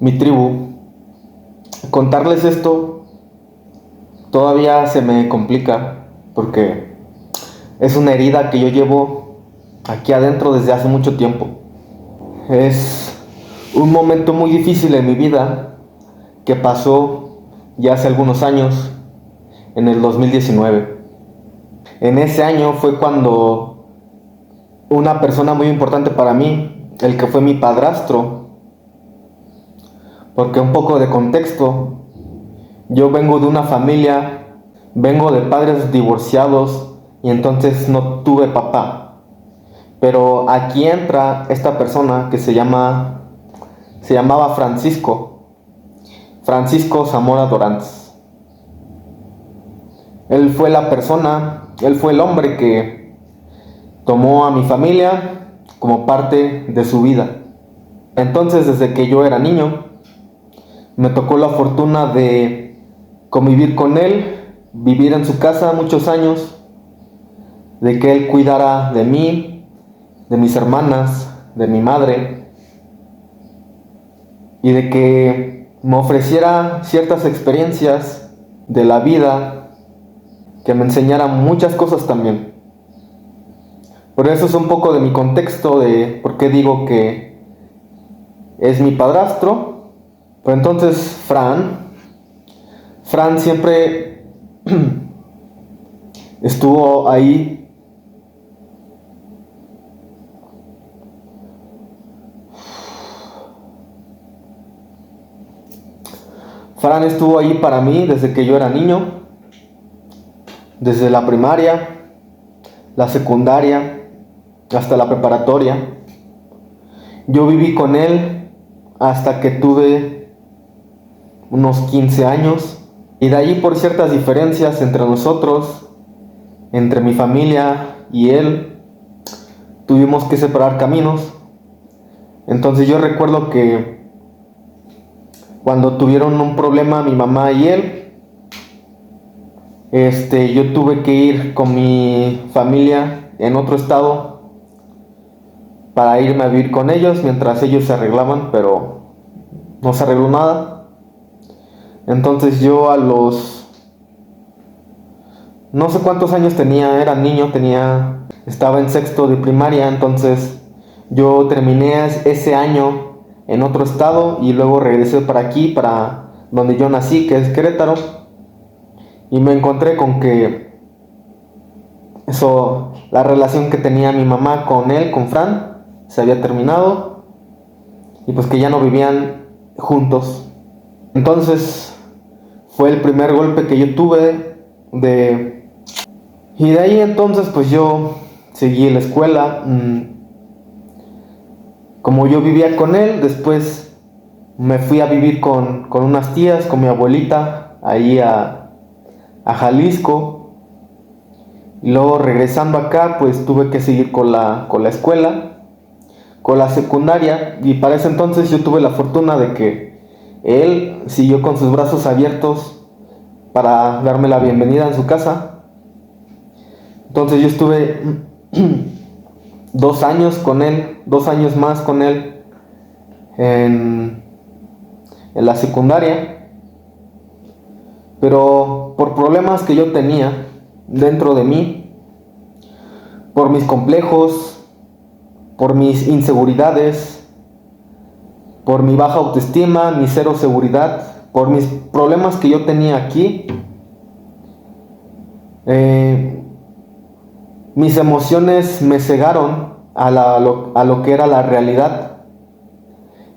mi tribu. Contarles esto todavía se me complica porque es una herida que yo llevo aquí adentro desde hace mucho tiempo. Es un momento muy difícil en mi vida que pasó ya hace algunos años, en el 2019. En ese año fue cuando una persona muy importante para mí, el que fue mi padrastro, porque un poco de contexto, yo vengo de una familia, vengo de padres divorciados y entonces no tuve papá. Pero aquí entra esta persona que se llamaba Francisco Zamora Dorantes. Él fue la persona, él fue el hombre que tomó a mi familia como parte de su vida. Entonces, desde que yo era niño, me tocó la fortuna de convivir con él, vivir en su casa muchos años, de que él cuidara de mí, de mis hermanas, de mi madre, y de que me ofreciera ciertas experiencias de la vida, que me enseñara muchas cosas también. Por eso es un poco de mi contexto de por qué digo que es mi padrastro. Pero entonces Fran siempre estuvo ahí. Fran estuvo ahí para mí desde que yo era niño, desde la primaria, la secundaria, hasta la preparatoria. Yo viví con él hasta que tuve unos 15 años. Y de ahí, por ciertas diferencias entre nosotros, entre mi familia y él, tuvimos que separar caminos. Entonces yo recuerdo que cuando tuvieron un problema mi mamá y él, yo tuve que ir con mi familia en otro estado para irme a vivir con ellos mientras ellos se arreglaban, pero no se arregló nada. Entonces yo no sé cuántos años tenía, era niño, estaba en sexto de primaria, entonces yo terminé ese año en otro estado y luego regresé para aquí, para donde yo nací, que es Querétaro, y me encontré con que la relación que tenía mi mamá con él, con Fran, se había terminado y pues que ya no vivían juntos. Entonces fue el primer golpe que yo tuve y de ahí entonces pues yo seguí la escuela. Como yo vivía con él, después me fui a vivir con unas tías, con mi abuelita, ahí a Jalisco. Y luego regresando acá, pues tuve que seguir con la escuela, con la secundaria. Y para ese entonces yo tuve la fortuna de que él siguió con sus brazos abiertos para darme la bienvenida en su casa. Entonces yo estuve 2 años con él, 2 años más con él en la secundaria. Pero por problemas que yo tenía dentro de mí, por mis complejos, por mis inseguridades, por mi baja autoestima, mi cero seguridad, por mis problemas que yo tenía aquí, mis emociones me cegaron a lo que era la realidad.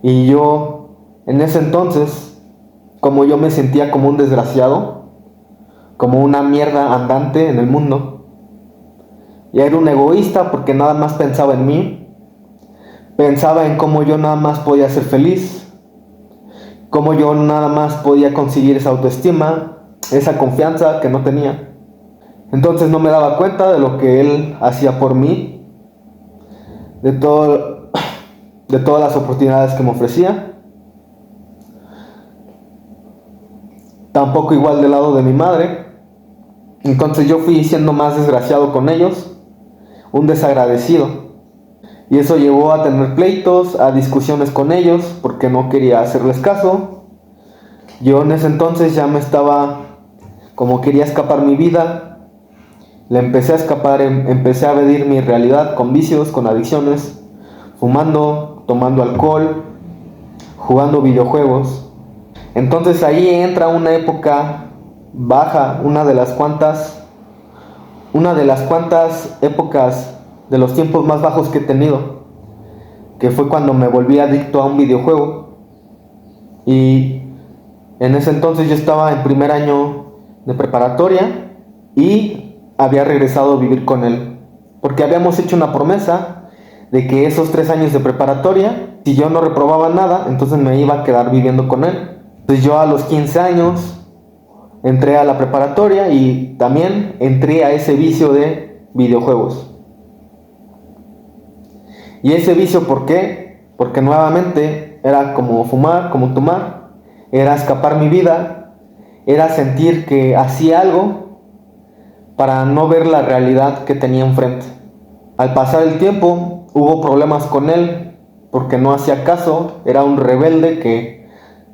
Y yo, en ese entonces, como yo me sentía como un desgraciado, como una mierda andante en el mundo, y era un egoísta porque nada más pensaba en mí, pensaba en cómo yo nada más podía ser feliz, cómo yo nada más podía conseguir esa autoestima, esa confianza que no tenía. Entonces no me daba cuenta de lo que él hacía por mí, de todas las oportunidades que me ofrecía. Tampoco igual del lado de mi madre. Entonces yo fui siendo más desgraciado con ellos, un desagradecido. Y eso llevó a tener pleitos, a discusiones con ellos, porque no quería hacerles caso. Yo en ese entonces ya me estaba, como quería escapar mi vida, le empecé a escapar, empecé a evadir mi realidad con vicios, con adicciones, fumando, tomando alcohol, jugando videojuegos. Entonces ahí entra una época baja, una de las cuantas épocas de los tiempos más bajos que he tenido, que fue cuando me volví adicto a un videojuego. Y en ese entonces yo estaba en primer año de preparatoria y había regresado a vivir con él, porque habíamos hecho una promesa de que esos 3 años de preparatoria, si yo no reprobaba nada, entonces me iba a quedar viviendo con él. Entonces yo a los 15 años entré a la preparatoria y también entré a ese vicio de videojuegos. Y ese vicio, ¿por qué? Porque nuevamente era como fumar, como tomar, era escapar mi vida, era sentir que hacía algo para no ver la realidad que tenía enfrente. Al pasar el tiempo hubo problemas con él porque no hacía caso, era un rebelde que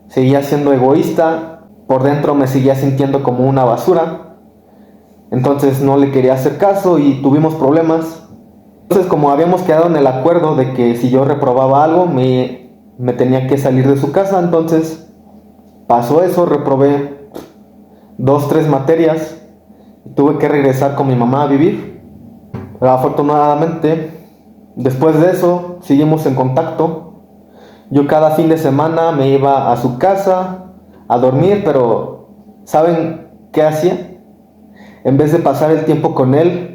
seguía siendo egoísta, por dentro me seguía sintiendo como una basura, entonces no le quería hacer caso y tuvimos problemas. Entonces, como habíamos quedado en el acuerdo de que si yo reprobaba algo me tenía que salir de su casa, entonces pasó eso, reprobé 2, 3 materias y tuve que regresar con mi mamá a vivir. Pero afortunadamente, después de eso, seguimos en contacto. Yo cada fin de semana me iba a su casa a dormir, pero ¿saben qué hacía? En vez de pasar el tiempo con él,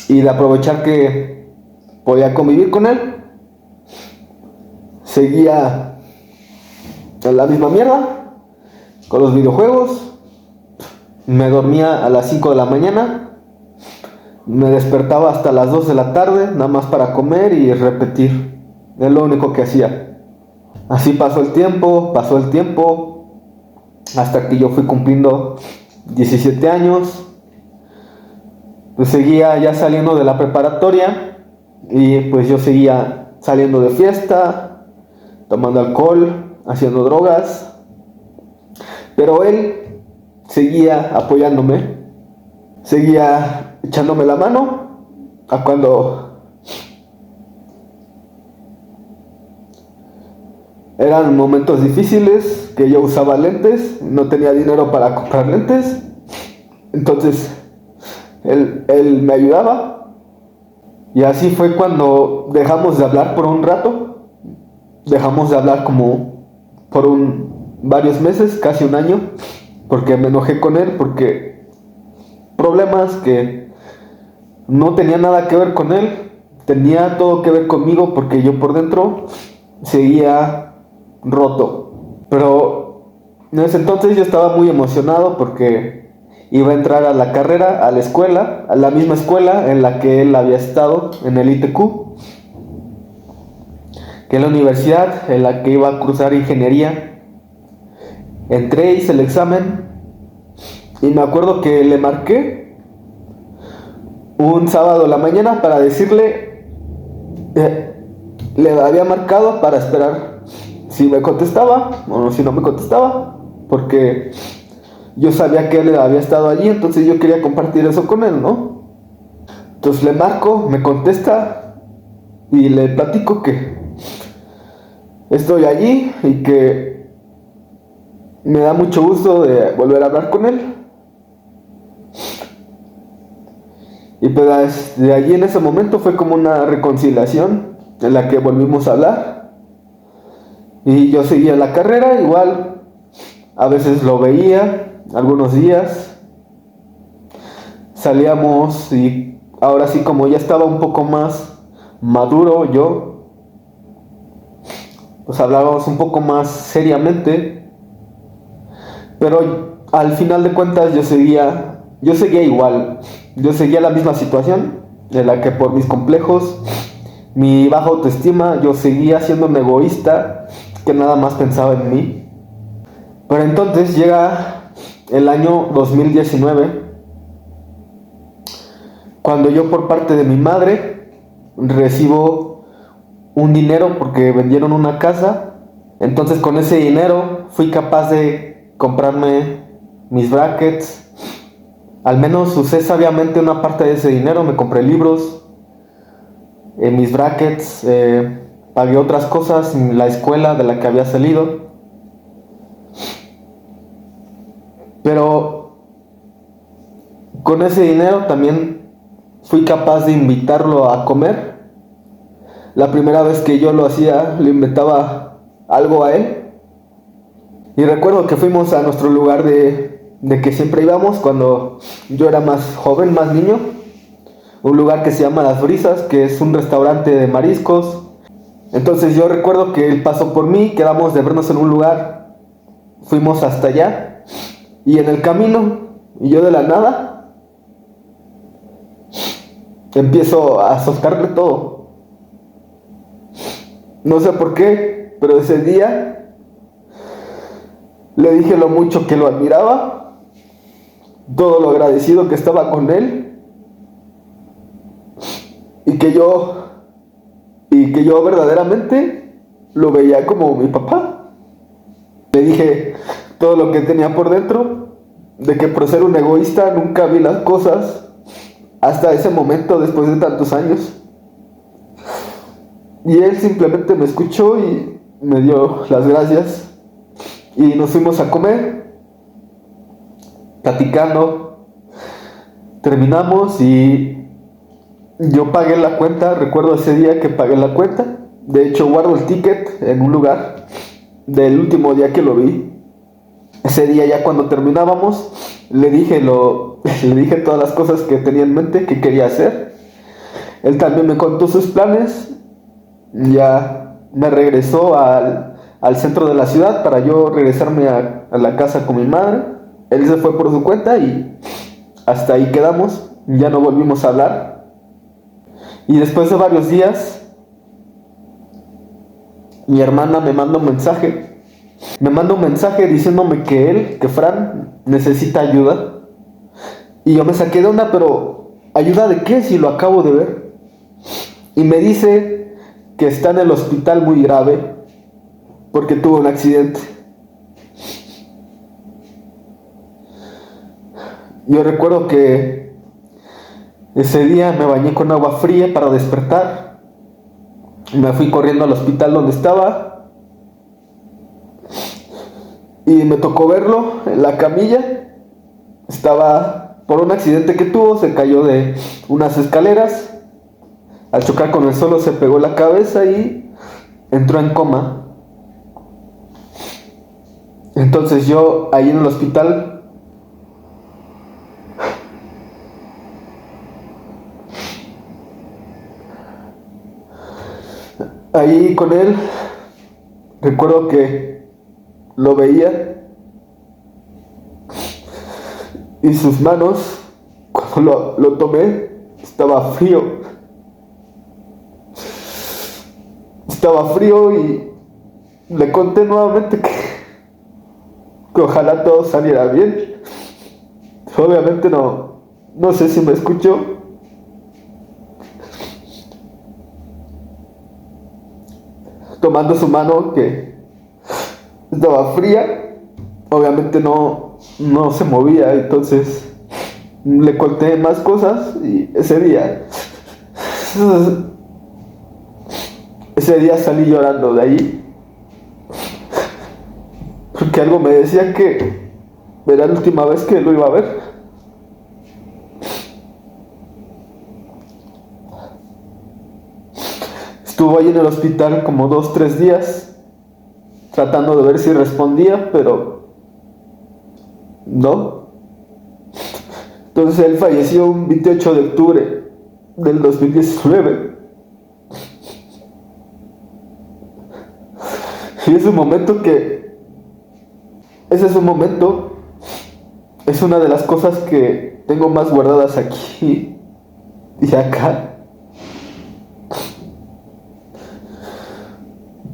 y de aprovechar que podía convivir con él, seguía en la misma mierda con los videojuegos. Me dormía a las 5 de la mañana, me despertaba hasta las 2 de la tarde, nada más para comer y repetir. Es lo único que hacía. Así pasó el tiempo, hasta que yo fui cumpliendo 17 años. Pues seguía ya saliendo de la preparatoria y pues yo seguía saliendo de fiesta, tomando alcohol, haciendo drogas, pero él seguía apoyándome, seguía echándome la mano a cuando eran momentos difíciles, que yo usaba lentes, no tenía dinero para comprar lentes, entonces él me ayudaba. Y así fue cuando dejamos de hablar por un rato. Dejamos de hablar como por varios meses, casi un año, porque me enojé con él, porque problemas que no tenía nada que ver con él, tenía todo que ver conmigo, porque yo por dentro seguía roto. Pero en ese entonces yo estaba muy emocionado porque iba a entrar a la carrera, a la escuela, a la misma escuela en la que él había estado, en el ITQ, que es la universidad en la que iba a cursar ingeniería. Entré, hice el examen y me acuerdo que le marqué un sábado en la mañana para decirle, le había marcado para esperar si me contestaba o si no me contestaba, porque yo sabía que él había estado allí, entonces yo quería compartir eso con él, ¿no? Entonces le marco, me contesta y le platico que estoy allí y que me da mucho gusto de volver a hablar con él. Y pues de allí en ese momento fue como una reconciliación en la que volvimos a hablar. Y yo seguía la carrera, igual a veces lo veía, algunos días salíamos y ahora sí, como ya estaba un poco más maduro yo, pues hablábamos un poco más seriamente, pero al final de cuentas yo seguía igual, yo seguía la misma situación en la que por mis complejos, mi baja autoestima, yo seguía siendo un egoísta que nada más pensaba en mí. Pero entonces llega el año 2019, cuando yo por parte de mi madre recibo un dinero porque vendieron una casa. Entonces con ese dinero fui capaz de comprarme mis brackets. Al menos usé sabiamente una parte de ese dinero, me compré libros, mis brackets, pagué otras cosas en la escuela de la que había salido. Pero con ese dinero también fui capaz de invitarlo a comer. La primera vez que yo lo hacía, le invitaba algo a él. Y recuerdo que fuimos a nuestro lugar de que siempre íbamos cuando yo era más joven, más niño. Un lugar que se llama Las Brisas, que es un restaurante de mariscos. Entonces yo recuerdo que él pasó por mí, quedamos de vernos en un lugar. Fuimos hasta allá. Y en el camino, y yo de la nada, empiezo a soltarle todo. No sé por qué, pero ese día le dije lo mucho que lo admiraba, todo lo agradecido que estaba con él y que yo verdaderamente lo veía como mi papá. Le dije todo lo que tenía por dentro, de que por ser un egoísta nunca vi las cosas hasta ese momento después de tantos años. Y él simplemente me escuchó y me dio las gracias. Y nos fuimos a comer, platicando. Terminamos y yo pagué la cuenta. Recuerdo ese día que pagué la cuenta. De hecho, guardo el ticket en un lugar del último día que lo vi. Ese día ya cuando terminábamos, le dije todas las cosas que tenía en mente, que quería hacer. Él también me contó sus planes. Ya me regresó al centro de la ciudad para yo regresarme a la casa con mi madre. Él se fue por su cuenta y hasta ahí quedamos. Ya no volvimos a hablar. Y después de varios días, mi hermana me manda un mensaje. Me manda un mensaje diciéndome que Fran necesita ayuda. Y yo me saqué de onda, pero ¿ayuda de qué si lo acabo de ver? Y me dice que está en el hospital muy grave porque tuvo un accidente. Yo recuerdo que ese día me bañé con agua fría para despertar. Me fui corriendo al hospital donde estaba y me tocó verlo en la camilla. Estaba, por un accidente que tuvo, se cayó de unas escaleras. Al chocar con el suelo se pegó la cabeza y entró en coma. Entonces yo ahí en el hospital ahí con él, recuerdo que lo veía y sus manos, cuando lo tomé, estaba frío. Estaba frío y le conté nuevamente que ojalá todo saliera bien. Obviamente no sé si me escuchó. Tomando su mano que estaba fría, obviamente no se movía, entonces le conté más cosas y ese día salí llorando de ahí porque algo me decía que era la última vez que lo iba a ver. Estuvo ahí en el hospital como 2-3 días tratando de ver si respondía, pero no. Entonces él falleció un 28 de octubre del 2019. Y es un momento ese es un momento, es una de las cosas que tengo más guardadas aquí y acá.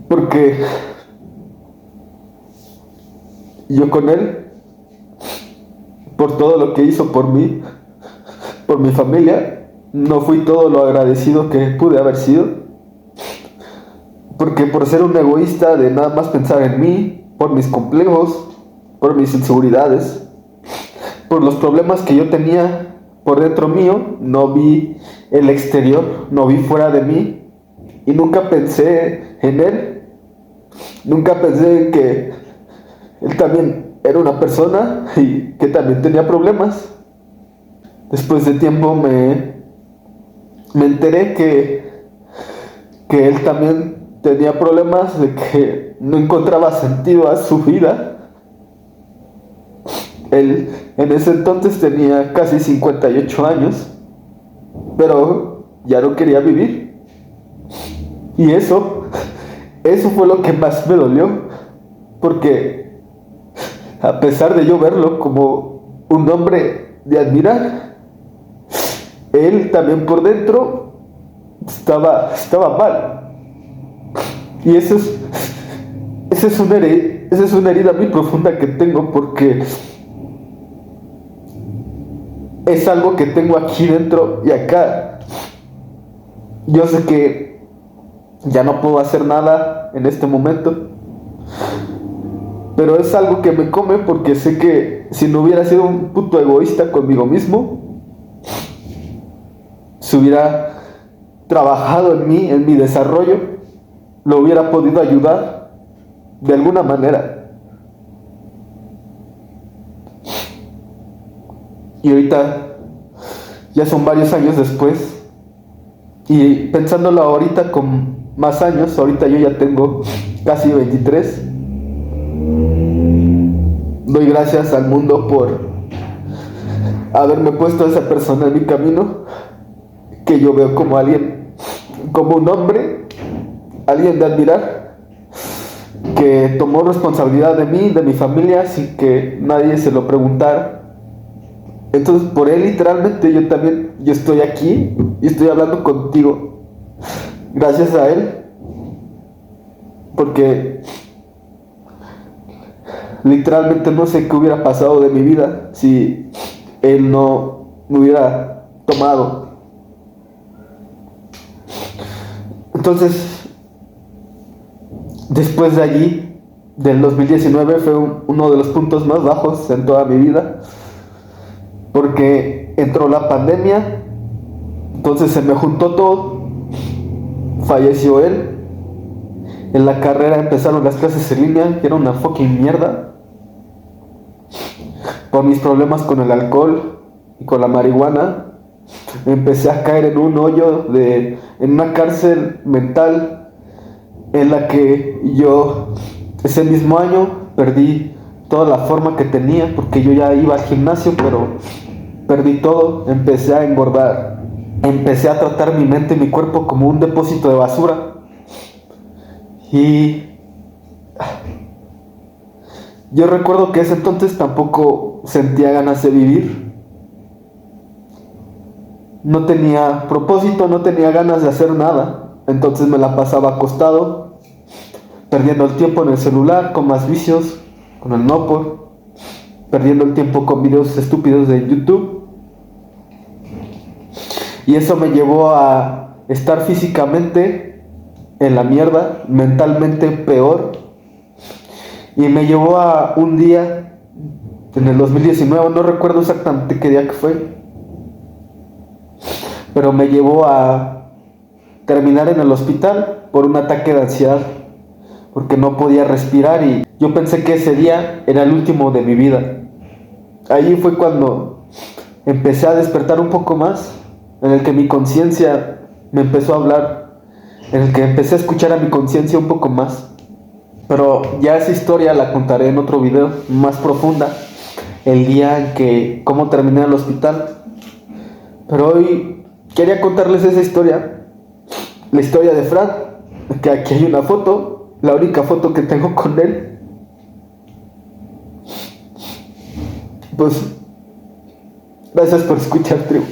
Porque Y yo con él, por todo lo que hizo por mí, por mi familia, no fui todo lo agradecido que pude haber sido. Porque por ser un egoísta de nada más pensar en mí, por mis complejos, por mis inseguridades, por los problemas que yo tenía por dentro mío, no vi el exterior, no vi fuera de mí y nunca pensé en él, nunca pensé en que él también era una persona y que también tenía problemas. Después de tiempo me enteré que él también tenía problemas, de que no encontraba sentido a su vida. Él en ese entonces tenía casi 58 años, pero ya no quería vivir. Y eso fue lo que más me dolió, porque a pesar de yo verlo como un hombre de admirar, él también por dentro estaba mal. Y esa es una herida muy profunda que tengo, porque es algo que tengo aquí dentro y acá. Yo sé que ya no puedo hacer nada en este momento, pero es algo que me come, porque sé que si no hubiera sido un puto egoísta conmigo mismo, si hubiera trabajado en mí, en mi desarrollo, lo hubiera podido ayudar de alguna manera. Y ahorita ya son varios años después, y pensándolo ahorita con más años, ahorita yo ya tengo casi 23. Doy gracias al mundo por haberme puesto a esa persona en mi camino, que yo veo como alguien, como un hombre, alguien de admirar, que tomó responsabilidad de mí, de mi familia, sin que nadie se lo preguntara. Entonces por él literalmente yo estoy aquí y estoy hablando contigo. Gracias a él, porque literalmente no sé qué hubiera pasado de mi vida si él no me hubiera tomado. Entonces, después de allí, del 2019, fue uno de los puntos más bajos en toda mi vida, porque entró la pandemia, entonces se me juntó todo, falleció él, en la carrera empezaron las clases en línea, que era una fucking mierda, por mis problemas con el alcohol y con la marihuana. Empecé a caer en un hoyo, en una cárcel mental, en la que yo ese mismo año perdí toda la forma que tenía, porque yo ya iba al gimnasio, pero perdí todo. Empecé a engordar, empecé a tratar mi mente y mi cuerpo como un depósito de basura, y yo recuerdo que ese entonces tampoco sentía ganas de vivir. No tenía propósito, no tenía ganas de hacer nada. Entonces me la pasaba acostado, perdiendo el tiempo en el celular, con más vicios, con el no-por, perdiendo el tiempo con videos estúpidos de YouTube. Y eso me llevó a estar físicamente en la mierda, mentalmente peor. Y me llevó a un día, en el 2019, no recuerdo exactamente qué día que fue, pero me llevó a terminar en el hospital por un ataque de ansiedad, porque no podía respirar y yo pensé que ese día era el último de mi vida. Allí fue cuando empecé a despertar un poco más, en el que mi conciencia me empezó a hablar, en el que empecé a escuchar a mi conciencia un poco más. Pero ya esa historia la contaré en otro video más profunda, el día en que cómo terminé en el hospital. Pero hoy quería contarles esa historia, la historia de Fran, que aquí hay una foto, la única foto que tengo con él. Pues gracias por escuchar, tribu.